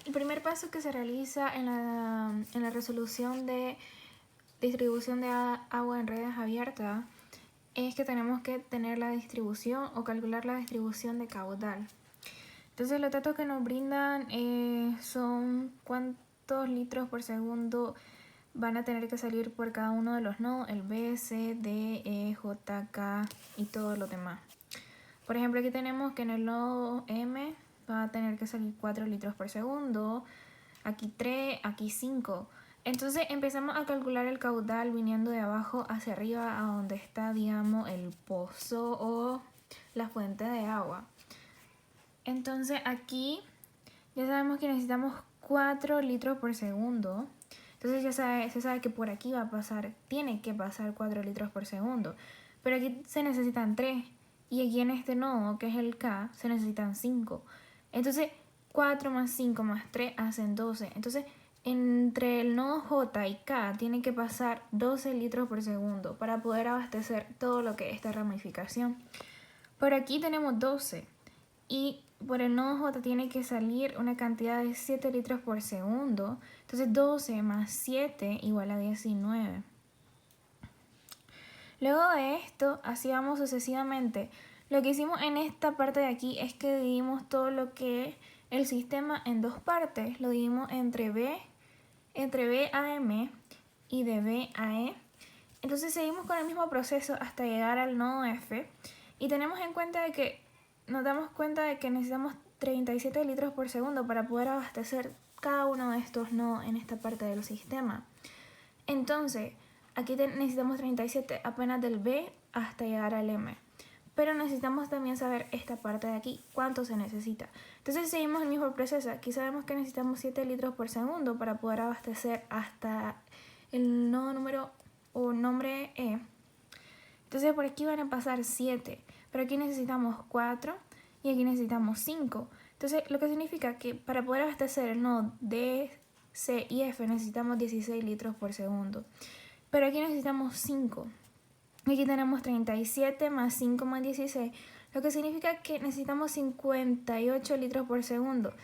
el primer paso que se realiza en la resolución de distribución de agua en redes abiertas es que tenemos que tener la distribución o calcular la distribución de caudal. Entonces los datos que nos brindan son cuántos litros por segundo van a tener que salir por cada uno de los nodos, el B, C, D, E, J, K y todo lo demás. Por ejemplo, aquí tenemos que en el nodo M va a tener que salir 4 litros por segundo, aquí 3, aquí 5. Entonces empezamos a calcular el caudal viniendo de abajo hacia arriba a donde está, digamos, el pozo o la fuente de agua. Entonces aquí ya sabemos que necesitamos 4 litros por segundo. Entonces se sabe que por aquí va a pasar, tiene que pasar 4 litros por segundo. Pero aquí se necesitan 3. Y aquí en este nodo, que es el K, se necesitan 5. Entonces 4 más 5 más 3 hacen 12. Entonces entre el nodo J y K tiene que pasar 12 litros por segundo para poder abastecer todo lo que es esta ramificación. Por aquí tenemos 12. Y por el nodo J tiene que salir una cantidad de 7 litros por segundo. Entonces 12 más 7 igual a 19. Luego de esto, así vamos sucesivamente. Lo que hicimos en esta parte de aquí es que dividimos todo lo que es el sistema en dos partes. Lo dividimos entre B a M y de B a E. Entonces seguimos con el mismo proceso hasta llegar al nodo F. Y tenemos en cuenta de que nos damos cuenta de que necesitamos 37 litros por segundo para poder abastecer cada uno de estos nodos en esta parte del sistema. Entonces, aquí necesitamos 37 apenas del B hasta llegar al M. Pero necesitamos también saber esta parte de aquí, cuánto se necesita. Entonces seguimos el mismo proceso. Aquí sabemos que necesitamos 7 litros por segundo para poder abastecer hasta el nodo número o nombre E. Entonces por aquí van a pasar 7, pero aquí necesitamos 4 y aquí necesitamos 5. Entonces lo que significa que para poder abastecer el nodo D, C y F necesitamos 16 litros por segundo. Pero aquí necesitamos 5. Aquí tenemos 37 más 5 más 16, lo que significa que necesitamos 58 litros por segundo.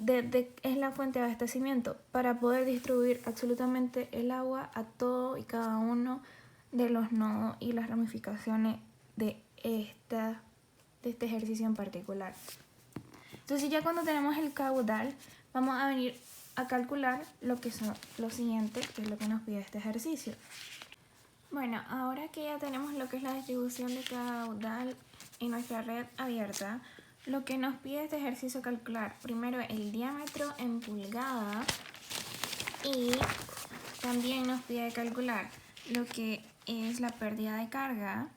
Es la fuente de abastecimiento para poder distribuir absolutamente el agua a todo y cada uno de los nodos y las ramificaciones de este ejercicio en particular. Entonces ya cuando tenemos el caudal, vamos a venir a calcular lo que son los siguientes, que es lo que nos pide este ejercicio. Bueno, ahora que ya tenemos lo que es la distribución de caudal en nuestra red abierta, lo que nos pide este ejercicio calcular primero el diámetro en pulgadas y también nos pide calcular lo que es la pérdida de carga.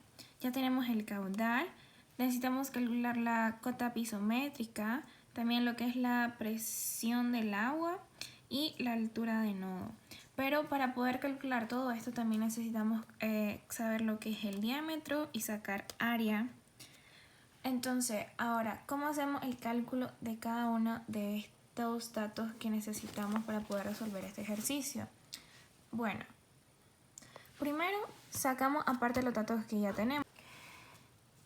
Ya tenemos el caudal, necesitamos calcular la cota pisométrica, también lo que es la presión del agua y la altura de nodo. Pero para poder calcular todo esto también necesitamos saber lo que es el diámetro y sacar área. Entonces, ahora, ¿cómo hacemos el cálculo de cada uno de estos datos que necesitamos para poder resolver este ejercicio? Bueno, primero sacamos aparte los datos que ya tenemos.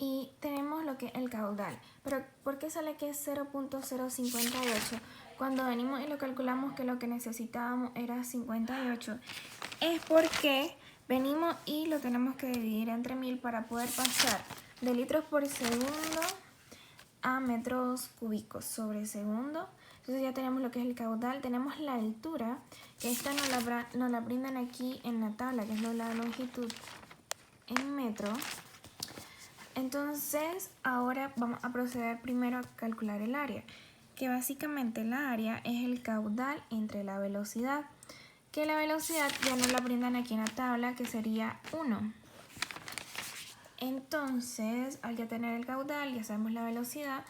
Y tenemos lo que es el caudal. Pero ¿por qué sale que es 0.058? Cuando venimos y lo calculamos que lo que necesitábamos era 58. Es porque venimos y lo tenemos que dividir entre 1000 para poder pasar de litros por segundo a metros cúbicos sobre segundo. Entonces ya tenemos lo que es el caudal. Tenemos la altura, que esta nos la brindan aquí en la tabla, que es la longitud en metros. Entonces ahora vamos a proceder primero a calcular el área, que básicamente la área es el caudal entre la velocidad, que la velocidad ya nos la brindan aquí en la tabla, que sería 1. Entonces al ya tener el caudal, ya sabemos la velocidad,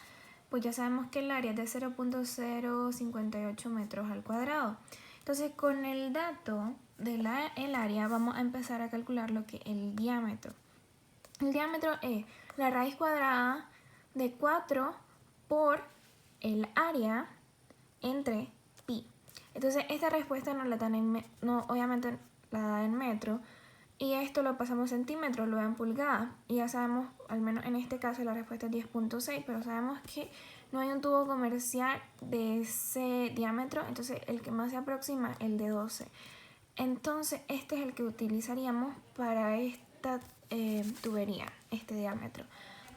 pues ya sabemos que el área es de 0.058 metros al cuadrado. Entonces con el dato del área vamos a empezar a calcular lo que es el diámetro. El diámetro es la raíz cuadrada de 4 por el área entre pi. Entonces esta respuesta nos la dan obviamente la da en metro, y esto lo pasamos en centímetros, lo da en pulgadas, y ya sabemos, al menos en este caso la respuesta es 10.6, pero sabemos que no hay un tubo comercial de ese diámetro, entonces el que más se aproxima el de 12. Entonces este es el que utilizaríamos para esta tubería, este diámetro.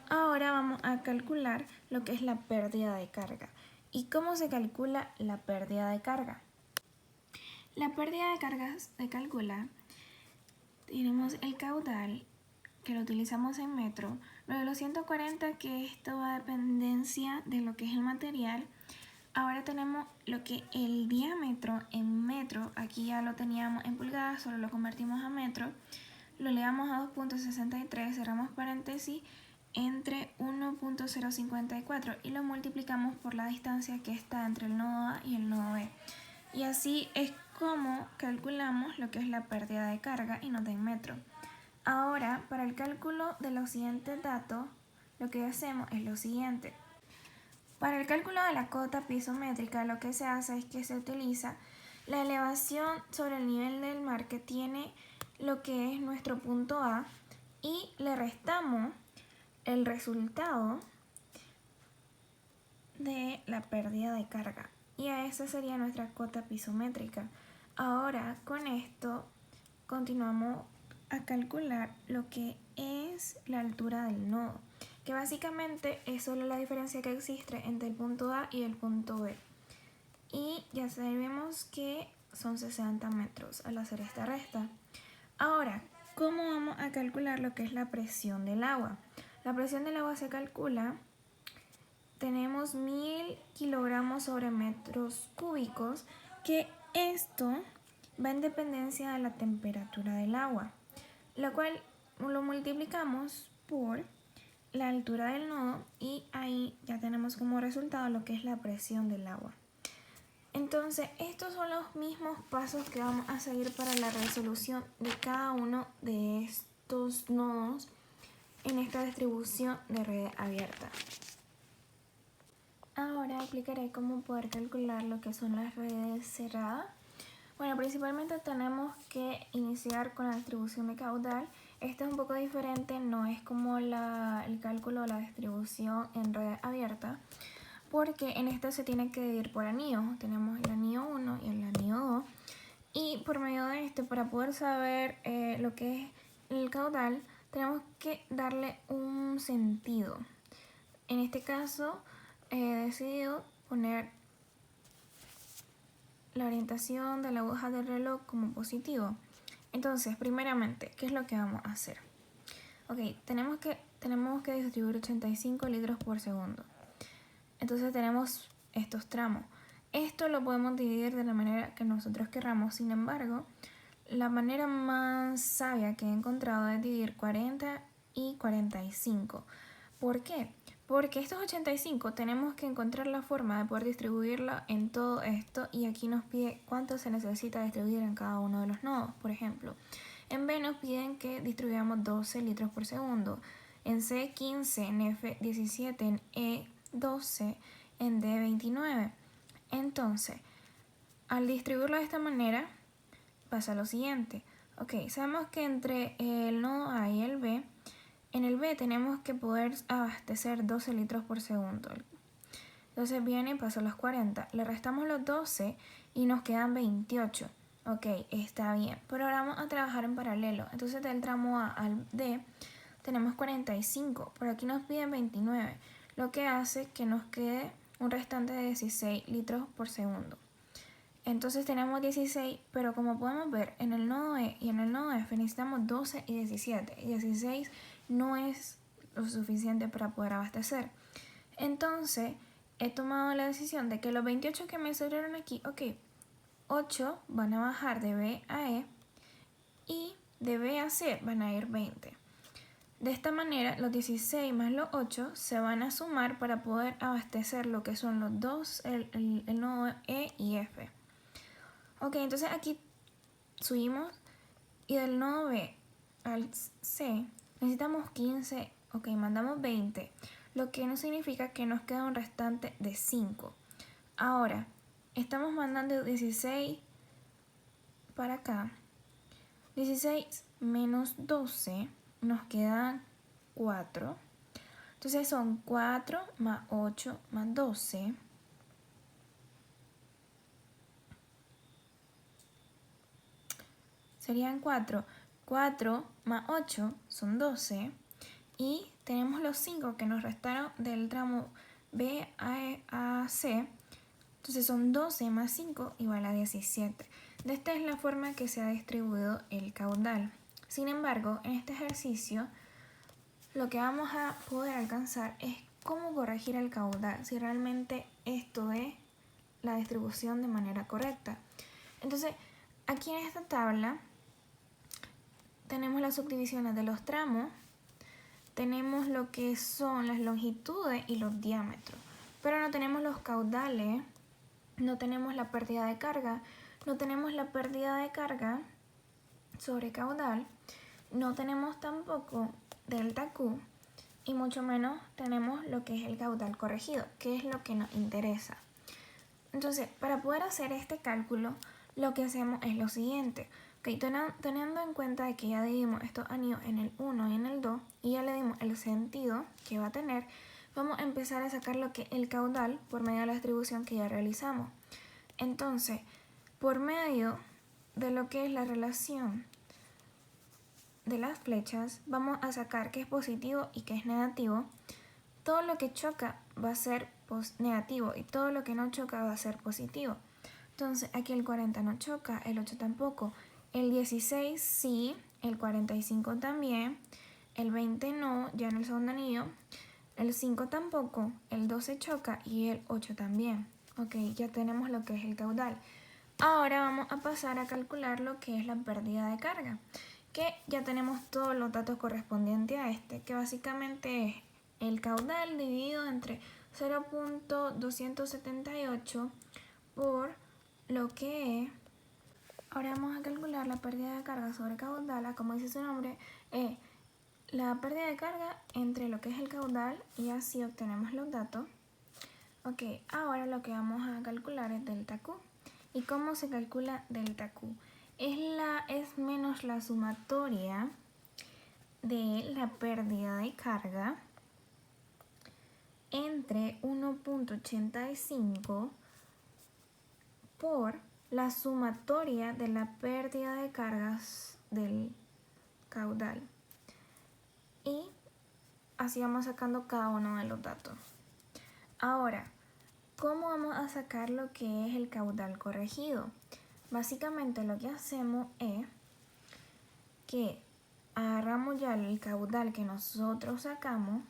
Ahora vamos a calcular lo que es la pérdida de carga. ¿Y cómo se calcula la pérdida de carga? La pérdida de carga se calcula, tenemos el caudal, que lo utilizamos en metro, luego los 140, que esto va a dependencia de lo que es el material. Ahora tenemos lo que el diámetro en metro, aquí ya lo teníamos en pulgadas, solo lo convertimos a metro, lo elevamos a 2.63, cerramos paréntesis, entre 1.054 y lo multiplicamos por la distancia que está entre el nodo A y el nodo B. Y así es como calculamos lo que es la pérdida de carga y nota en metro. Ahora, para el cálculo de los siguientes datos, lo que hacemos es lo siguiente. Para el cálculo de la cota pisométrica, lo que se hace es que se utiliza la elevación sobre el nivel del mar que tiene lo que es nuestro punto A y le restamos el resultado de la pérdida de carga. Y a esa sería nuestra cota pisométrica. Ahora, con esto, continuamos a calcular lo que es la altura del nodo, que básicamente es solo la diferencia que existe entre el punto A y el punto B. Y ya sabemos que son 60 metros al hacer esta resta. Ahora, ¿cómo vamos a calcular lo que es la presión del agua? La presión del agua se calcula, tenemos 1000 kilogramos sobre metros cúbicos, que esto va en dependencia de la temperatura del agua, lo cual lo multiplicamos por la altura del nodo y ahí ya tenemos como resultado lo que es la presión del agua. Entonces, estos son los mismos pasos que vamos a seguir para la resolución de cada uno de estos nodos en esta distribución de red abierta. Ahora explicaré cómo poder calcular lo que son las redes cerradas. Bueno, principalmente tenemos que iniciar con la distribución de caudal. Esta es un poco diferente, no es como el cálculo de la distribución en red abierta, porque en esta se tiene que dividir por anillos. Tenemos el anillo 1 y el anillo 2. Y por medio de esto, para poder saber lo que es el caudal, tenemos que darle un sentido. En este caso, he decidido poner la orientación de la aguja del reloj como positivo. Entonces, primeramente, ¿qué es lo que vamos a hacer? Ok, tenemos que distribuir 85 litros por segundo. Entonces tenemos estos tramos. Esto lo podemos dividir de la manera que nosotros querramos. Sin embargo, la manera más sabia que he encontrado es dividir 40 y 45. ¿Por qué? Porque estos 85 tenemos que encontrar la forma de poder distribuirla en todo esto, y aquí nos pide cuánto se necesita distribuir en cada uno de los nodos. Por ejemplo, en B nos piden que distribuyamos 12 litros por segundo, en C 15, en F 17, en E 12, en D 29. Entonces, al distribuirlo de esta manera, pasa lo siguiente. Ok, sabemos que entre el nodo A y el B, en el B tenemos que poder abastecer 12 litros por segundo. Entonces viene y pasa los 40. Le restamos los 12 y nos quedan 28. Ok, está bien. Pero ahora vamos a trabajar en paralelo. Entonces del tramo A al D tenemos 45. Por aquí nos piden 29. Lo que hace que nos quede un restante de 16 litros por segundo. Entonces tenemos 16, pero como podemos ver, en el nodo E y en el nodo F necesitamos 12 y 17. Y 16 no es lo suficiente para poder abastecer. Entonces he tomado la decisión de que los 28 que me sobraron aquí, ok, 8 van a bajar de B a E y de B a C van a ir 20. De esta manera, los 16 más los 8 se van a sumar para poder abastecer lo que son los dos, el nodo E y F. Ok, entonces aquí subimos y del nodo B al C necesitamos 15, ok, mandamos 20, lo que no significa que nos queda un restante de 5. Ahora, estamos mandando 16 para acá. 16 menos 12 nos quedan 4. Entonces son 4 más 8 más 12. Serían 4. 4 más 8 son 12. Y tenemos los 5 que nos restaron del tramo B a C. Entonces son 12 más 5 igual a 17. De esta es la forma que se ha distribuido el caudal. Sin embargo, en este ejercicio, lo que vamos a poder alcanzar es cómo corregir el caudal, si realmente esto es la distribución de manera correcta. Entonces, aquí en esta tabla tenemos las subdivisiones de los tramos, tenemos lo que son las longitudes y los diámetros, pero no tenemos los caudales, no tenemos la pérdida de carga, no tenemos la pérdida de carga sobre caudal, no tenemos tampoco delta Q y mucho menos tenemos lo que es el caudal corregido, que es lo que nos interesa. Entonces, para poder hacer este cálculo, lo que hacemos es lo siguiente. Okay, teniendo en cuenta de que ya dividimos estos anillos en el 1 y en el 2 y ya le dimos el sentido que va a tener, vamos a empezar a sacar lo que es el caudal por medio de la distribución que ya realizamos. Entonces, por medio de lo que es la relación de las flechas, vamos a sacar qué es positivo y qué es negativo. Todo lo que choca va a ser negativo y todo lo que no choca va a ser positivo. Entonces, aquí el 40 no choca, el 8 tampoco, el 16 sí, el 45 también, el 20 no, ya en el segundo anillo, el 5 tampoco, el 12 choca y el 8 también. Ok, ya tenemos lo que es el caudal. Ahora vamos a pasar a calcular lo que es la pérdida de carga, que ya tenemos todos los datos correspondientes a este, que básicamente es el caudal dividido entre 0.278 por lo que es. Ahora vamos a calcular la pérdida de carga sobre caudal, como dice su nombre, es la pérdida de carga entre lo que es el caudal y así obtenemos los datos. Ok, ahora lo que vamos a calcular es delta Q. ¿Y cómo se calcula delta Q? Es menos la sumatoria de la pérdida de carga entre 1.85 por la sumatoria de la pérdida de cargas del caudal. Y así vamos sacando cada uno de los datos. Ahora, ¿cómo vamos a sacar lo que es el caudal corregido? Básicamente lo que hacemos es que agarramos ya el caudal que nosotros sacamos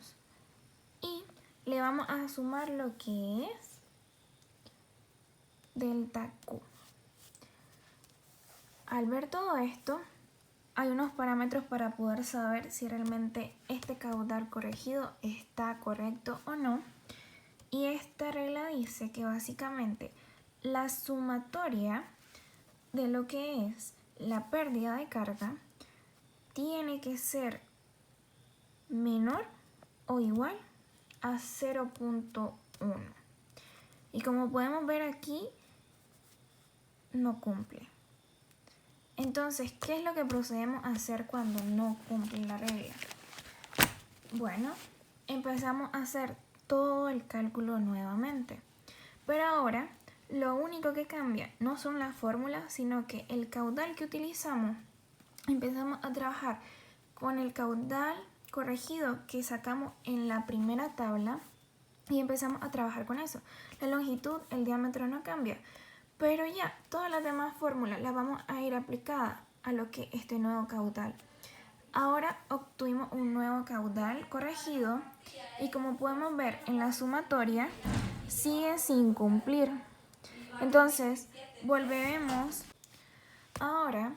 y le vamos a sumar lo que es delta Q. Al ver todo esto, hay unos parámetros para poder saber si realmente este caudal corregido está correcto o no. Y esta regla dice que básicamente la sumatoria de lo que es la pérdida de carga tiene que ser menor o igual a 0.1. Y como podemos ver aquí, no cumple. Entonces, ¿qué es lo que procedemos a hacer cuando no cumple la regla? Bueno, empezamos a hacer todo el cálculo nuevamente. Pero ahora, lo único que cambia no son las fórmulas, sino que el caudal que utilizamos, empezamos a trabajar con el caudal corregido que sacamos en la primera tabla y empezamos a trabajar con eso. La longitud, el diámetro no cambia. Pero ya, todas las demás fórmulas las vamos a ir aplicadas a lo que es este nuevo caudal. Ahora obtuvimos un nuevo caudal corregido y como podemos ver en la sumatoria, sigue sin cumplir. Entonces, volvemos. Ahora,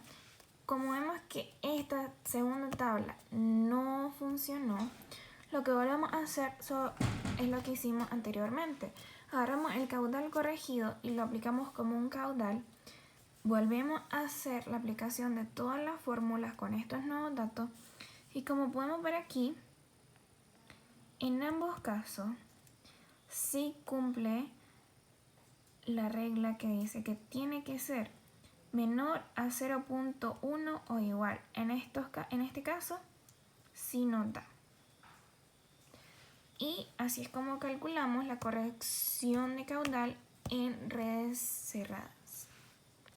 como vemos que esta segunda tabla no funcionó, lo que volvemos a hacer es lo que hicimos anteriormente. Agarramos el caudal corregido y lo aplicamos como un caudal. Volvemos a hacer la aplicación de todas las fórmulas con estos nuevos datos. Y como podemos ver aquí, en ambos casos, sí cumple la regla que dice que tiene que ser menor a 0.1 o igual. En este caso, sí nos da. Y así es como calculamos la corrección de caudal en redes cerradas.